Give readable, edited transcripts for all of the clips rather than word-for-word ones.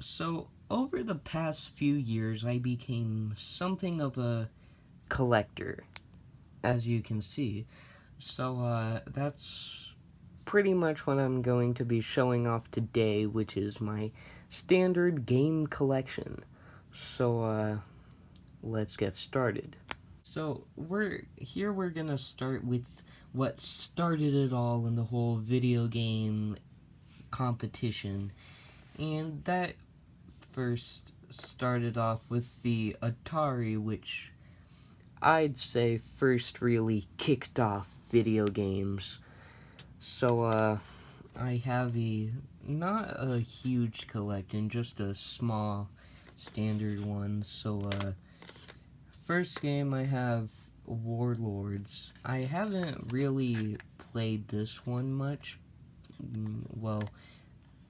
So, over the past few years, I became something of a collector, as you can see. So, that's pretty much what I'm going to be showing off today, which is my standard game collection. So, let's get started. So, we're gonna start with what started it all in the whole video game competition. And that first started off with the Atari, which I'd say first really kicked off video games. So, I have not a huge collection, just a small standard one. So, first game I have Warlords. I haven't really played this one much. Well,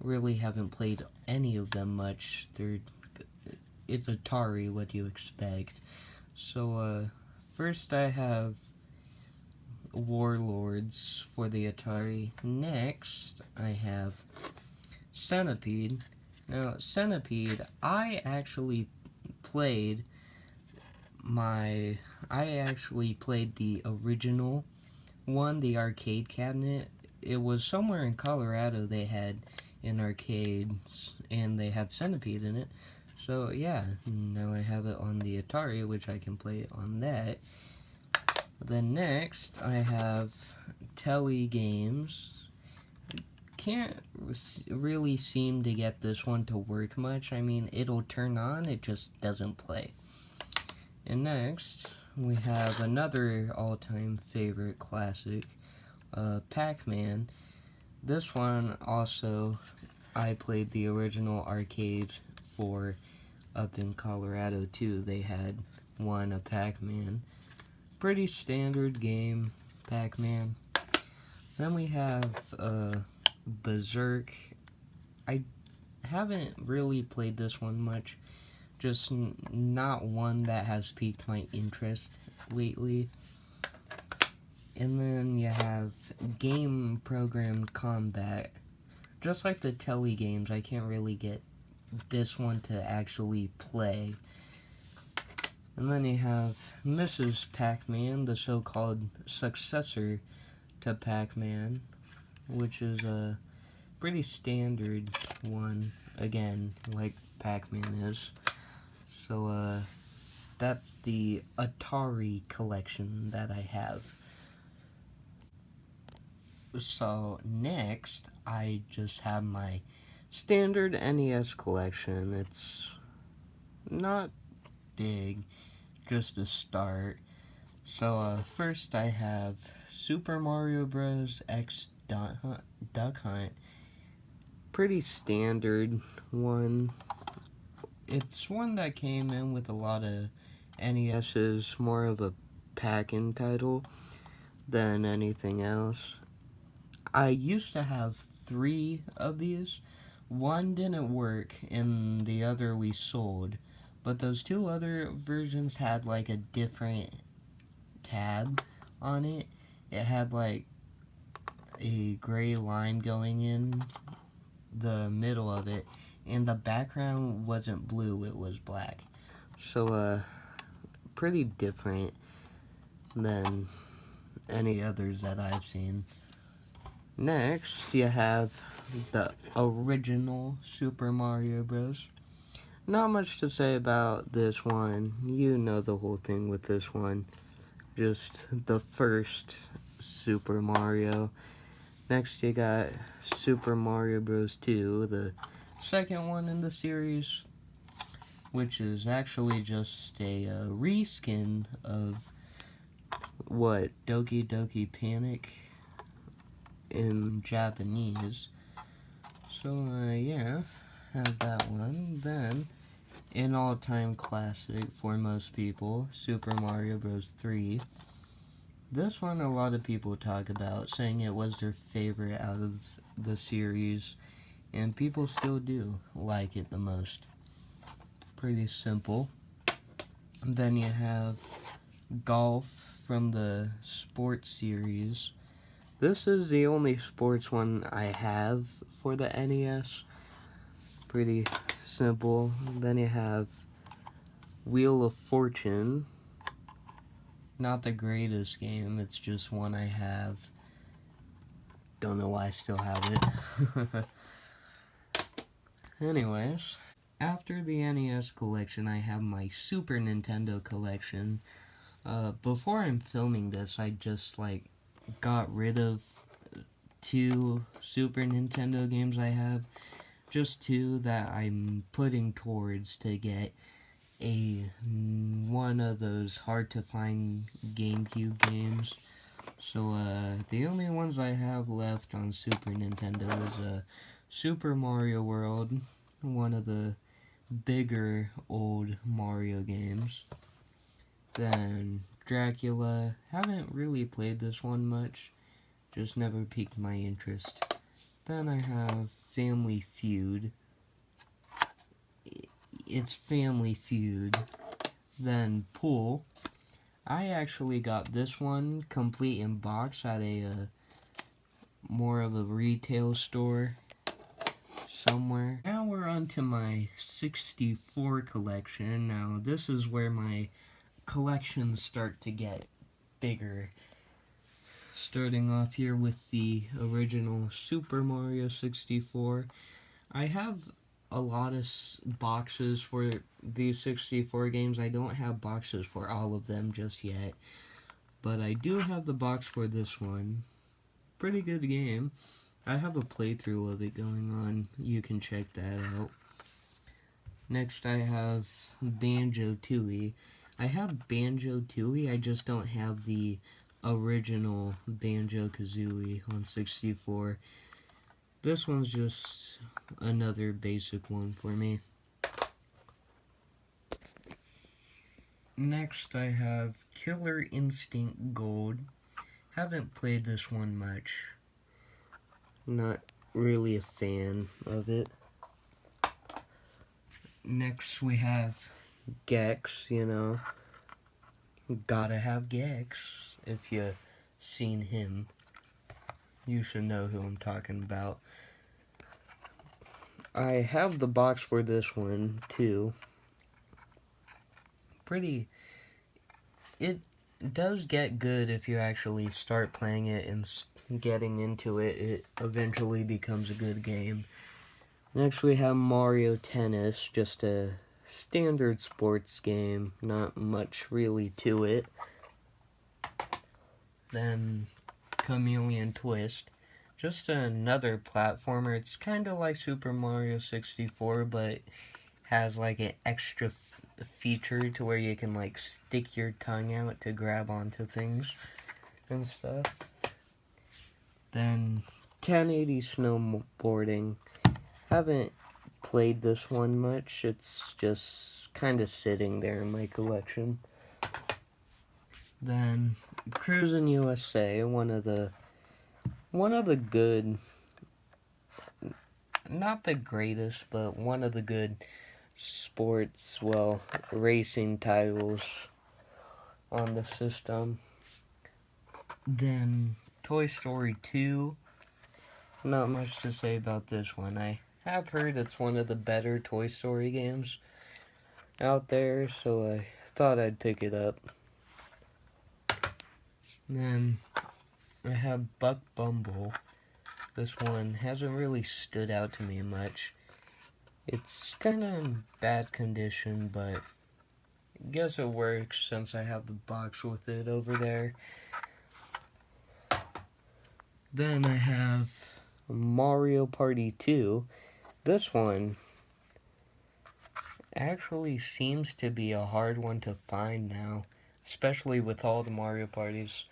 really haven't played any of them much. It's Atari, what do you expect? So, first I have Warlords for the Atari. Next, I have Centipede. Now, Centipede, I actually played the original one, the arcade cabinet. It was somewhere in Colorado they had an arcade, and they had Centipede in it. So yeah, now I have it on the Atari, which I can play on that. Then next, I have Telly Games. Can't really seem to get this one to work much. I mean, it'll turn on, it just doesn't play. And next, we have another all-time favorite classic, Pac-Man. This one also, I played the original arcade for up in Colorado too. They had one, a Pac-Man. Pretty standard game, Pac-Man. Then we have Berserk. I haven't really played this one much. Just not one that has piqued my interest lately. And then you have Game Program Combat. Just like the Telly games, I can't really get this one to actually play. And then you have Mrs. Pac-Man, the so-called successor to Pac-Man, which is a pretty standard one, again, like Pac-Man is. So, that's the Atari collection that I have. So, next, I just have my standard NES collection. It's not big, just a start. So, first I have Super Mario Bros. X Duck Hunt. Pretty standard one. It's one that came in with a lot of NES's, more of a pack-in title than anything else. I used to have 3 of these. One didn't work, and the other we sold. But those 2 other versions had like a different tab on it. It had like a gray line going in the middle of it, and the background wasn't blue, it was black. So, pretty different than any others that I've seen. Next, you have the original Super Mario Bros. Not much to say about this one. You know the whole thing with this one. Just the first Super Mario. Next, you got Super Mario Bros. 2, the second one in the series, which is actually just a reskin of Doki Doki Panic in Japanese. So, yeah, have that one. Then, an all-time classic for most people, Super Mario Bros. 3. This one a lot of people talk about, saying it was their favorite out of the series, and people still do like it the most. Pretty simple. And then you have Golf from the sports series. This is the only sports one I have for the NES. Pretty simple. Then you have Wheel of Fortune. Not the greatest game, it's just one I have. Don't know why I still have it. Anyways, after the NES collection, I have my Super Nintendo collection. Before I'm filming this, I just, got rid of 2 Super Nintendo games I have. Just 2 that I'm putting towards to get one of those hard-to-find GameCube games. So, the only ones I have left on Super Nintendo is, Super Mario World, one of the bigger old Mario games. Then, Dracula. Haven't really played this one much, just never piqued my interest. Then I have Family Feud. It's Family Feud. Then, Pool. I actually got this one complete in box at a more of a retail store somewhere. Now we're on to my 64 collection. Now this is where my collections start to get bigger. Starting off here with the original Super Mario 64. I have a lot of boxes for these 64 games. I don't have boxes for all of them just yet, but I do have the box for this one. Pretty good game. I have a playthrough of it going on. You can check that out. Next I have Banjo-Tooie. I have Banjo-Tooie, I just don't have the original Banjo-Kazooie on 64. This one's just another basic one for me. Next I have Killer Instinct Gold. Haven't played this one much. Not really a fan of it. Next we have Gex, you know. Gotta have Gex. If you've seen him, you should know who I'm talking about. I have the box for this one, too. It does get good if you actually start playing it and getting into it. It eventually becomes a good game. Next we have Mario Tennis, just a standard sports game, not much really to it. Then Chameleon Twist, just another platformer. It's kind of like Super Mario 64, but has an extra feature to where you can stick your tongue out to grab onto things and stuff. Then 1080 Snowboarding. Haven't played this one much. It's just kind of sitting there in my collection. Then Cruisin' USA, one of the good, not the greatest, but one of the good sports, racing titles on the system. Then Toy Story 2. Not much to say about this one. I have heard it's one of the better Toy Story games out there, so I thought I'd pick it up. Then I have Buck Bumble. This one hasn't really stood out to me much. It's kind of in bad condition, but I guess it works since I have the box with it over there. Then I have Mario Party 2. This one actually seems to be a hard one to find now, especially with all the Mario parties.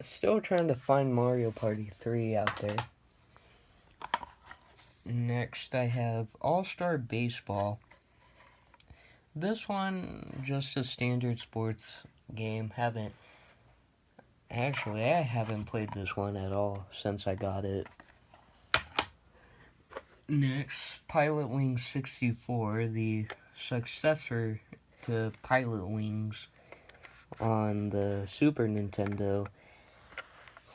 Still trying to find Mario Party 3 out there. Next I have All-Star Baseball. This one, just a standard sports game. I haven't played this one at all since I got it. Next, Pilot Wings 64, the successor to Pilot Wings on the Super Nintendo.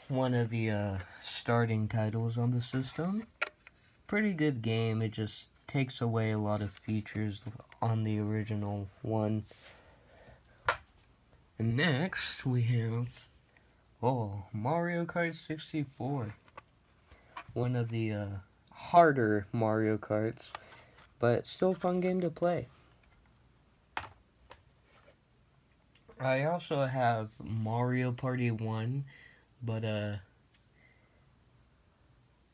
One of the starting titles on the system. Pretty good game, it just takes away a lot of features on the original one. And next we have Mario Kart 64. One of the harder Mario Karts, but still a fun game to play. I also have Mario Party 1, but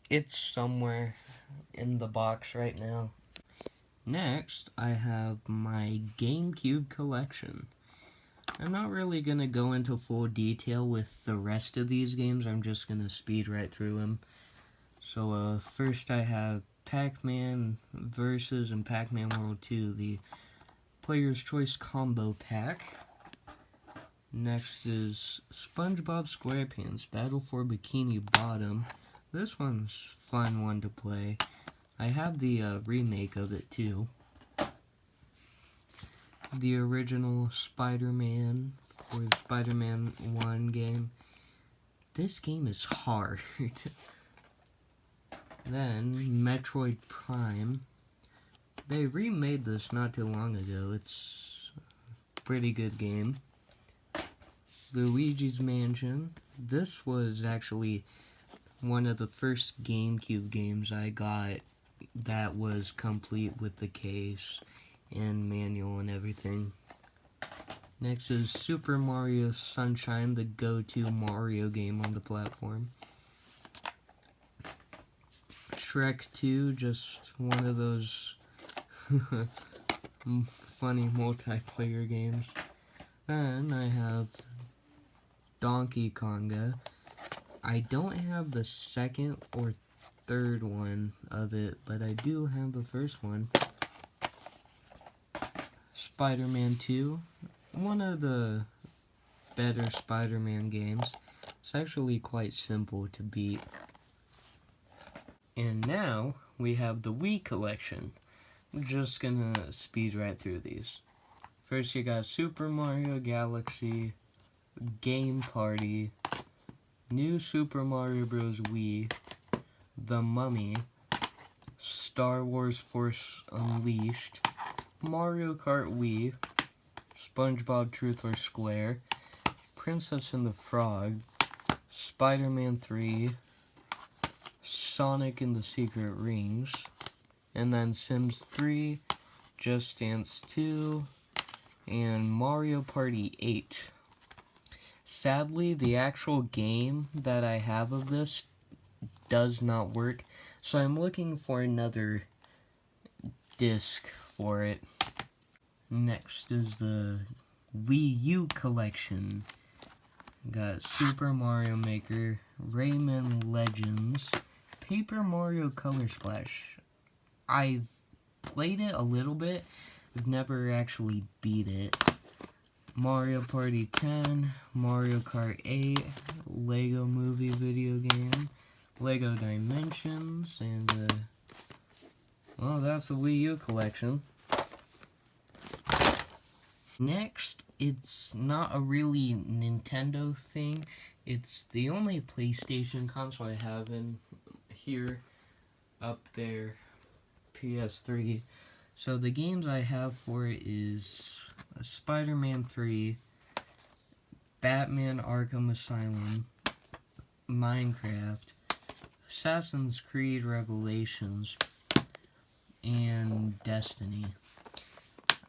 it's somewhere in the box right now. Next, I have my GameCube collection. I'm not really going to go into full detail with the rest of these games, I'm just going to speed right through them. So first I have Pac-Man Versus and Pac-Man World 2, the Player's Choice Combo Pack. Next is SpongeBob SquarePants Battle for Bikini Bottom. This one's a fun one to play. I have the remake of it too. The original Spider-Man for the Spider-Man 1 game. This game is hard. Then, Metroid Prime. They remade this not too long ago. It's a pretty good game. Luigi's Mansion. This was actually one of the first GameCube games I got that was complete with the case and manual and everything. Next is Super Mario Sunshine, the go-to Mario game on the platform. Shrek 2, just one of those funny multiplayer games. Then I have Donkey Konga. I don't have the second or third one of it, but I do have the first one. Spider-Man 2, one of the better Spider-Man games. It's actually quite simple to beat. And now we have the Wii collection. I'm just gonna speed right through these. First you got Super Mario Galaxy, Game Party, New Super Mario Bros. Wii, The Mummy, Star Wars Force Unleashed, Mario Kart Wii, SpongeBob Truth or Square, Princess and the Frog, Spider-Man 3, Sonic and the Secret Rings, and then Sims 3, Just Dance 2, and Mario Party 8. Sadly, the actual game that I have of this does not work, so I'm looking for another disc for it. Next is the Wii U collection. Got Super Mario Maker, Rayman Legends, Paper Mario Color Splash. I've played it a little bit, I've never actually beat it. Mario Party 10, Mario Kart 8, Lego Movie video game, Lego Dimensions, and well, that's the Wii U collection. Next, it's not a really Nintendo thing. It's the only PlayStation console I have in here, up there, PS3. So the games I have for it is Spider-Man 3, Batman Arkham Asylum, Minecraft, Assassin's Creed Revelations, and Destiny.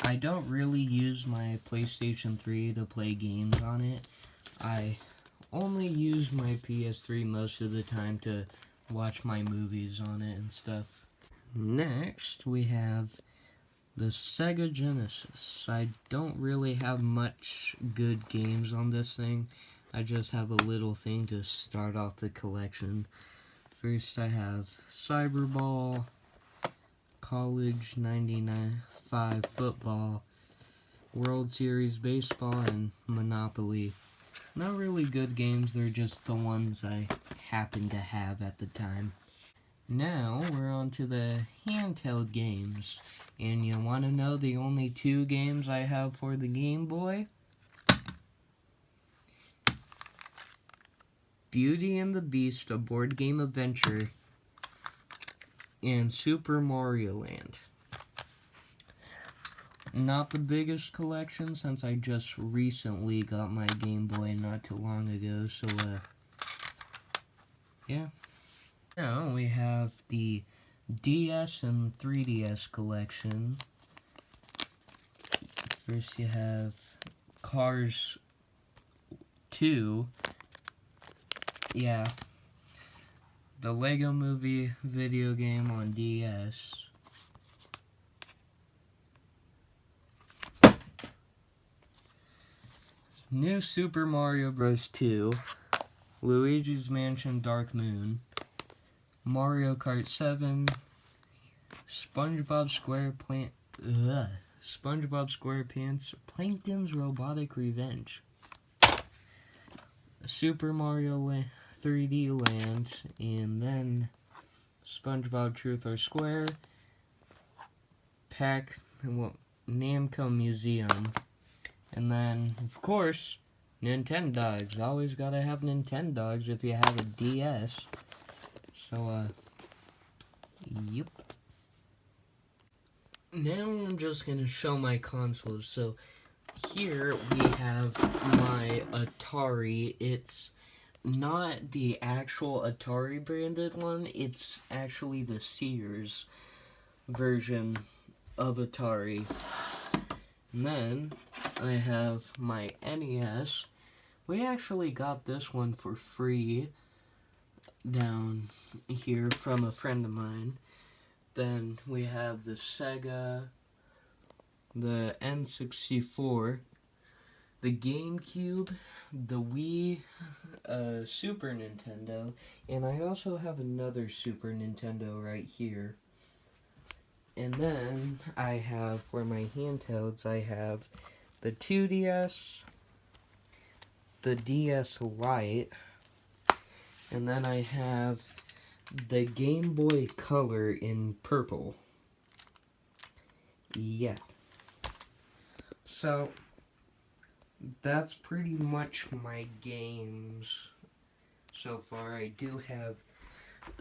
I don't really use my PlayStation 3 to play games on it. I only use my PS3 most of the time to watch my movies on it and stuff. Next, we have the Sega Genesis. I don't really have much good games on this thing. I just have a little thing to start off the collection. First, I have Cyberball, College 95 Football, World Series Baseball, and Monopoly. Not really good games, they're just the ones I happen to have at the time. Now, we're on to the handheld games. And you want to know the only two games I have for the Game Boy? Beauty and the Beast, a board game adventure, and Super Mario Land. Not the biggest collection since I just recently got my Game Boy not too long ago, so yeah. Now we have the DS and 3DS collection. First you have Cars 2. Yeah. The Lego Movie video game on DS. New Super Mario Bros. 2. Luigi's Mansion Dark Moon. Mario Kart 7. SpongeBob SquarePants Plankton's Robotic Revenge. Super Mario 3D Land, and then SpongeBob Truth or Square, Namco Museum, and then, of course, Nintendogs. Always gotta have Nintendogs if you have a DS. So, yep. Now I'm just gonna show my consoles. So, here we have my Atari. It's not the actual Atari branded one, it's actually the Sears version of Atari. And then I have my NES. We actually got this one for free down here from a friend of mine. Then we have the Sega, the N64, the GameCube, the Wii, Super Nintendo, and I also have another Super Nintendo right here. And then I have, for my handhelds, I have the 2DS, the DS Lite, and then I have the Game Boy Color in purple. Yeah. So, that's pretty much my games so far. I do have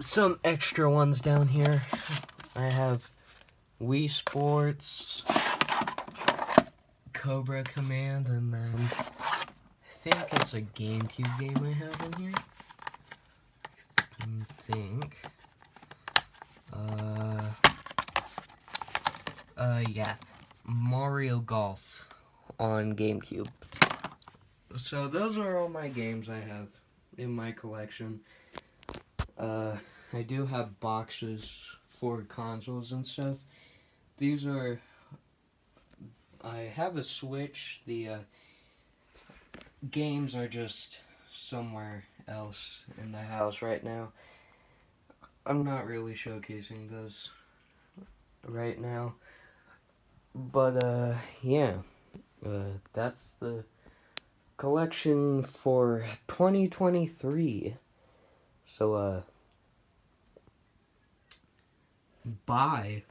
some extra ones down here. I have Wii Sports, Cobra Command, and then I think it's a GameCube game I have in here. Yeah, Mario Golf on GameCube. So those are all my games I have in my collection. I do have boxes for consoles and stuff. These are, I have a Switch. The games are just somewhere else in the house right now. I'm not really showcasing those right now. But, yeah. That's the collection for 2023. So, bye.